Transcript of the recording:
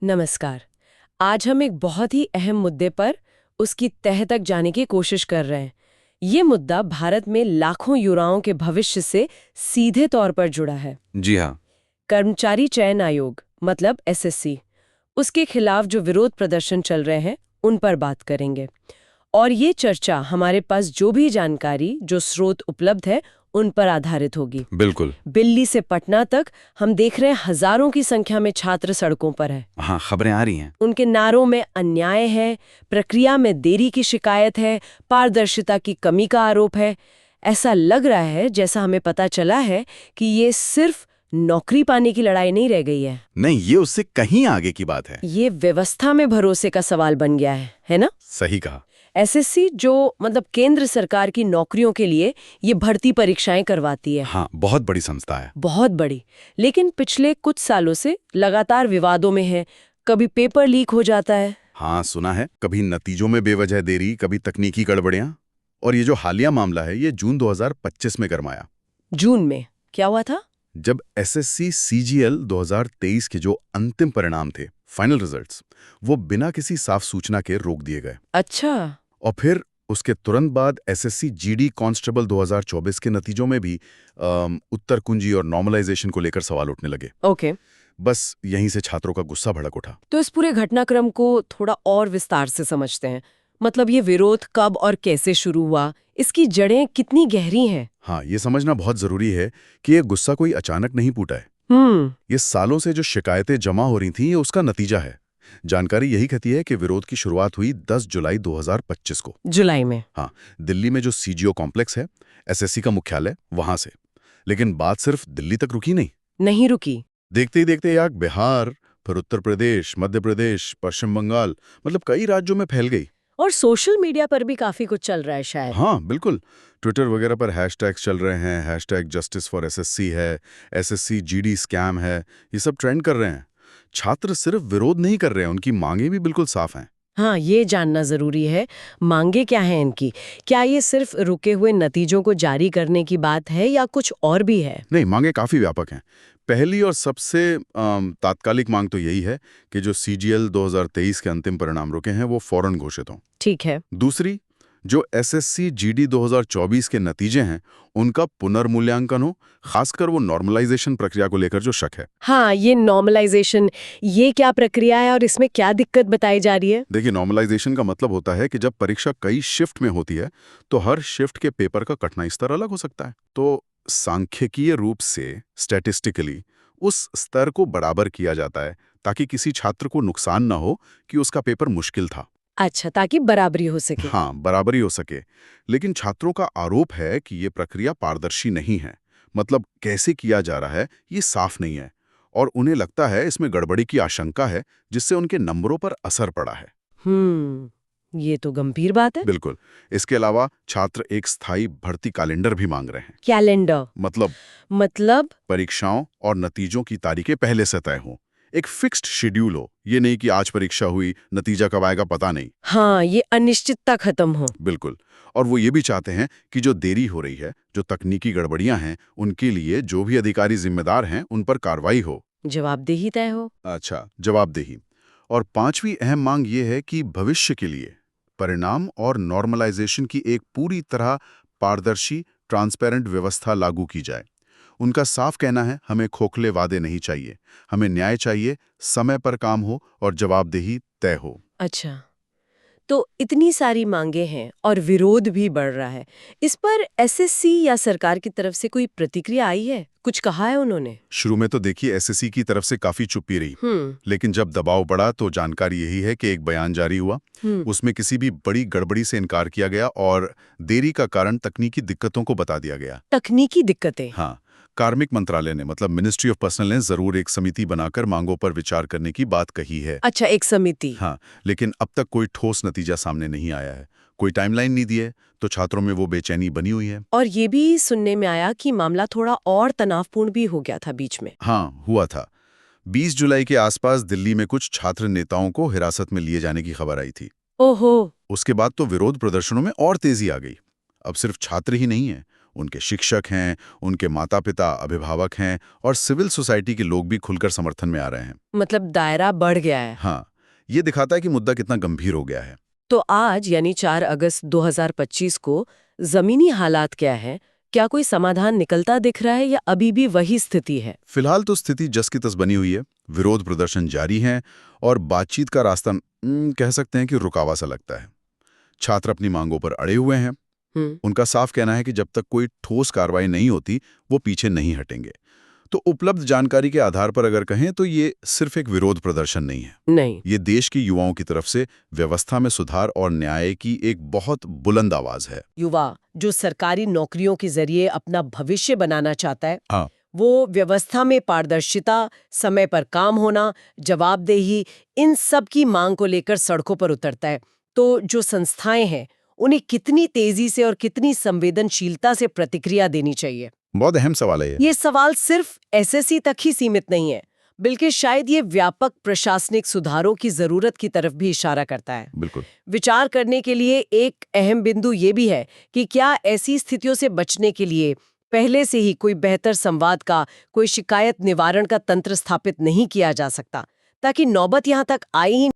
नमस्कार। आज हम एक बहुत ही अहम मुद्दे पर उसकी तह तक जाने की कोशिश कर रहे हैं। ये मुद्दा भारत में लाखों युवाओं के भविष्य से सीधे तौर पर जुड़ा है। जी हाँ। कर्मचारी चयन आयोग मतलब एसएससी, उसके खिलाफ जो विरोध प्रदर्शन चल रहे हैं उन पर बात करेंगे। और ये चर्चा हमारे पास जो भी जानकारी, जो स्रोत उपलब्ध है, उन पर आधारित होगी। बिल्कुल। दिल्ली से पटना तक हम देख रहे हैं हजारों की संख्या में छात्र सड़कों पर है। हाँ, खबरें आ रही हैं। उनके नारों में अन्याय है, प्रक्रिया में देरी की शिकायत है, पारदर्शिता की कमी का आरोप है। ऐसा लग रहा है जैसा हमें पता चला है कि ये सिर्फ नौकरी पाने की लड़ाई नहीं रह गई है। नहीं, ये उससे कहीं आगे की बात है। ये व्यवस्था में भरोसे का सवाल बन गया है ना? सही कहा। एसएससी जो मतलब केंद्र सरकार की नौकरियों के लिए ये भर्ती परीक्षाएं करवाती है। हाँ, बहुत बड़ी संस्था है। बहुत बड़ी। लेकिन पिछले कुछ सालों से लगातार विवादों में है। कभी पेपर लीक हो जाता है। हाँ, सुना है। कभी नतीजों में बेवजह देरी, कभी तकनीकी गड़बड़ियां। और ये जो हालिया मामला है, ये जून 2025 में गरमाया। जून में क्या हुआ था? जब एसएससी सीजीएल 2023 के जो अंतिम परिणाम थे, फाइनल रिजल्ट्स, वो बिना किसी साफ सूचना के रोक दिए गए। अच्छा। और फिर उसके तुरंत बाद एसएससी जीडी कांस्टेबल 2024 के नतीजों में भी उत्तर कुंजी और नॉर्मलाइजेशन को लेकर सवाल उठने लगे। ओके। बस यहीं से छात्रों का गुस्सा भड़क उठा। तो इस पूरे घटनाक्रम को थोड़ा और विस्तार से समझते हैं। मतलब ये विरोध कब और कैसे शुरू हुआ, इसकी जड़ें कितनी गहरी हैं? हाँ, ये समझना बहुत जरूरी है कि ये गुस्सा कोई अचानक नहीं फूटा है। ये सालों से जो शिकायतें जमा हो रही थीं, ये उसका नतीजा है। जानकारी यही कहती है कि विरोध की शुरुआत हुई 10 जुलाई 2025 को। जुलाई में? हाँ, दिल्ली में जो सीजीओ कॉम्प्लेक्स है, एसएससी का मुख्यालय, वहां से। लेकिन बात सिर्फ दिल्ली तक रुकी नहीं रुकी। देखते ही देखते आग बिहार, फिर उत्तर प्रदेश, मध्य प्रदेश, पश्चिम बंगाल, मतलब कई राज्यों में फैल गई। और सोशल मीडिया पर भी काफी कुछ चल रहा है शायद। हाँ, बिल्कुल। ट्विटर वगैरह पर हैशटैग्स चल रहे हैं। हैशटैग जस्टिस फॉर एसएससी है, एसएससी जीडी स्कैम है, ये सब ट्रेंड कर रहे हैं। छात्र सिर्फ विरोध नहीं कर रहे हैं, उनकी मांगे भी बिल्कुल साफ हैं। हाँ, ये जानना जरूरी है। मांगे क्या हैं इनकी? क्या ये सिर्फ रुके हुए नतीजों को जारी करने की बात है या कुछ और भी है? नहीं, मांगे काफी व्यापक हैं। पहली और सबसे तात्कालिक मांग तो यही है कि जो सीजीएल 2023 के अंतिम परिणाम रुके हैं, वो फौरन घोषित हों। ठीक है। दूसरी, जो एसएससी जीडी 2024 के नतीजे हैं, उनका पुनर्मूल्यांकन हो, खासकर वो नॉर्मलाइजेशन प्रक्रिया को लेकर जो शक है। हाँ, ये नॉर्मलाइजेशन, ये क्या प्रक्रिया है और इसमें क्या दिक्कत बताई जा रही है? देखिए, नॉर्मलाइजेशन का मतलब होता है कि जब परीक्षा कई शिफ्ट में होती है, तो हर शिफ्ट के पेपर का कठिनाई स्तर अलग हो सकता है। तो सांख्यिकीय रूप से, स्टैटिस्टिकली, उस स्तर को बराबर किया जाता है ताकि किसी छात्र को नुकसान ना हो कि उसका पेपर मुश्किल था। अच्छा, ताकि बराबरी हो सके। हाँ, बराबरी हो सके। लेकिन छात्रों का आरोप है कि ये प्रक्रिया पारदर्शी नहीं है। मतलब कैसे किया जा रहा है, ये साफ नहीं है। और उन्हें लगता है इसमें गड़बड़ी की आशंका है, जिससे उनके नंबरों पर असर पड़ा है। ये तो गंभीर बात है। बिल्कुल। इसके अलावा छात्र एक स्थायी भर्ती कैलेंडर भी मांग रहे हैं। कैलेंडर मतलब परीक्षाओं और नतीजों की तारीखें पहले से तय हों। एक फिक्स्ड शेड्यूल हो, ये नहीं कि आज परीक्षा हुई, नतीजा कब आएगा पता नहीं। हाँ, ये अनिश्चितता खत्म हो। बिल्कुल। और वो ये भी चाहते हैं कि जो देरी हो रही है, जो तकनीकी गड़बड़ियां हैं, उनके लिए जो भी अधिकारी जिम्मेदार हैं, उन पर कार्रवाई हो। जवाबदेही तय हो। अच्छा, जवाबदेही। और पांचवी अहम मांग ये है कि भविष्य के लिए परिणाम और नॉर्मलाइजेशन की एक पूरी तरह पारदर्शी, ट्रांसपेरेंट व्यवस्था लागू की जाए। उनका साफ कहना है, हमें खोखले वादे नहीं चाहिए, हमें न्याय चाहिए, समय पर काम हो और जवाबदेही तय हो। अच्छा, तो इतनी सारी मांगे हैं और विरोध भी बढ़ रहा है। इस पर एसएससी या सरकार की तरफ से कोई प्रतिक्रिया आई है? कुछ कहा है उन्होंने? शुरू में तो देखिए, एसएससी की तरफ से काफी चुप्पी रही। लेकिन जब दबाव बढ़ा तो जानकारी यही है कि एक बयान जारी हुआ। उसमें किसी भी बड़ी गड़बड़ी से इनकार किया गया और देरी का कारण तकनीकी दिक्कतों को बता दिया गया। तकनीकी दिक्कतें? हाँ, कार्मिक मंत्रालय ने, मतलब मिनिस्ट्री ऑफ पर्सनल ने जरूर एक समिति बनाकर मांगों पर विचार करने की बात कही है। अच्छा, एक समिति। हाँ, लेकिन अब तक कोई ठोस नतीजा सामने नहीं आया है। कोई टाइमलाइन नहीं दी है, तो छात्रों में वो बेचैनी बनी हुई है। और ये भी सुनने में आया कि मामला थोड़ा और तनावपूर्ण भी हो गया था बीच में। हाँ, हुआ था। 20 जुलाई के आसपास दिल्ली में कुछ छात्र नेताओं को हिरासत में लिए जाने की खबर आई थी। ओहो। उसके बाद तो विरोध प्रदर्शनों में और तेजी आ गई। अब सिर्फ छात्र ही नहीं है, उनके शिक्षक हैं, उनके माता-पिता, अभिभावक हैं और सिविल सोसाइटी के लोग भी खुलकर समर्थन में आ रहे हैं। मतलब दायरा बढ़ गया है। हाँ, ये दिखाता है कि मुद्दा कितना गंभीर हो गया है। तो आज यानी 4 अगस्त 2025 को जमीनी हालात क्या है? क्या कोई समाधान निकलता दिख रहा है या अभी भी वही स्थिति है? फिलहाल तो स्थिति जस की तस बनी हुई है, विरोध प्रदर्शन जारी हैं और बातचीत का रास्ता कह सकते हैं कि रुकावा सा लगता है। छात्र अपनी मांगों पर अड़े हुए हैं। उनका साफ कहना है कि जब तक कोई ठोस कार्रवाई नहीं होती, वो पीछे नहीं हटेंगे। तो उपलब्ध जानकारी के आधार पर अगर कहें तो ये सिर्फ एक विरोध प्रदर्शन नहीं है। नहीं। ये देश के युवाओं की तरफ से व्यवस्था में सुधार और न्याय की एक बहुत बुलंद आवाज है। युवा जो सरकारी नौकरियों के जरिए अपना भविष्य बनाना चाहता है, हाँ, वो व्यवस्था में पारदर्शिता, समय पर काम होना, जवाबदेही, इन सब की मांग को लेकर सड़कों पर उतरता है। तो जो संस्थाएं हैं, उन्हें कितनी तेजी से और कितनी संवेदनशीलता से प्रतिक्रिया देनी चाहिए? बहुत अहम सवाल है ये। ये सवाल सिर्फ एसएससी तक ही सीमित नहीं है, बल्कि शायद ये व्यापक प्रशासनिक सुधारों की जरूरत की तरफ भी इशारा करता है। बिल्कुल। विचार करने के लिए एक अहम बिंदु ये भी है कि क्या ऐसी स्थितियों से बचने के लिए पहले से ही कोई बेहतर संवाद का, कोई शिकायत निवारण का तंत्र स्थापित नहीं किया जा सकता, ताकि नौबत यहाँ तक आए ही